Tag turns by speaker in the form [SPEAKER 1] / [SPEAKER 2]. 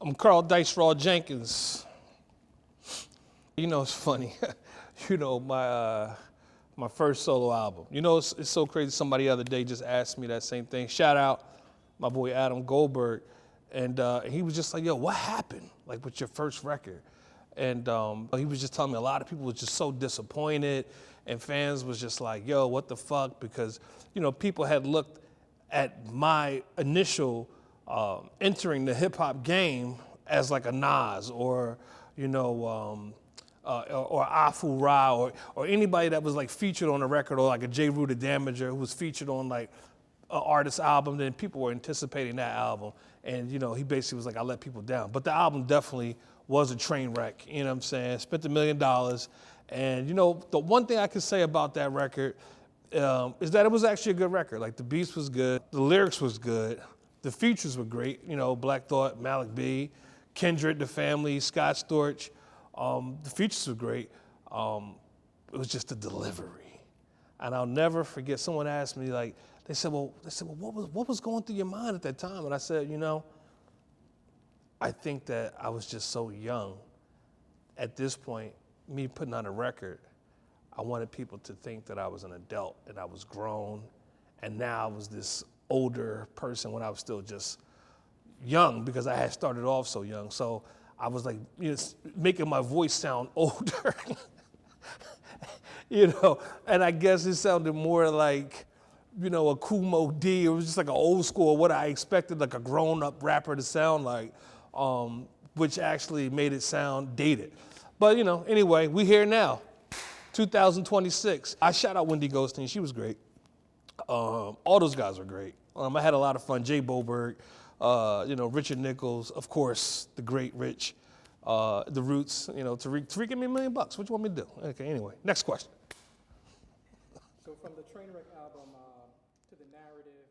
[SPEAKER 1] I'm Carl Dice Raw Jenkins. You know, it's funny. My first solo album. It's so crazy. Somebody the other day just asked me that same thing. Shout out my boy Adam Goldberg. And he was just like, yo, what happened? Like with your first record? And he was just telling me a lot of people was just so disappointed, and fans was just like, yo, what the fuck? Because, people had looked at my initial entering the hip hop game as like a Nas or Afu Ra or anybody that was like featured on a record, or like a J. Rue the Damager who was featured on like an artist's album. Then people were anticipating that album, and he basically was like, I let people down. But the album definitely was a train wreck. You know what I'm saying? Spent $1 million, and the one thing I could say about that record is that it was actually a good record. Like the beats was good, the lyrics was good, the features were great. Black Thought, Malik B, Kendrick, The Family, Scott Storch. The features were great. It was just the delivery, and I'll never forget. Someone asked me like, they said, well, what was going through your mind at that time? And I said, I think that I was just so young. At this point, me putting on a record, I wanted people to think that I was an adult and I was grown, and now I was this older person when I was still just young, because I had started off so young. So I was like, making my voice sound older, and I guess it sounded more like, a Kumo D. It was just like an old school, what I expected like a grown-up rapper to sound like, which actually made it sound dated. But, anyway, we here now, 2026. I shout out Wendy Goldstein. She was great. All those guys were great. I had a lot of fun. Jay Boberg, Richard Nichols, of course, the great Rich, The Roots, Tariq gave me $1 million. What you want me to do? Okay, anyway, next question.
[SPEAKER 2] So from the Trainwreck album to the narrative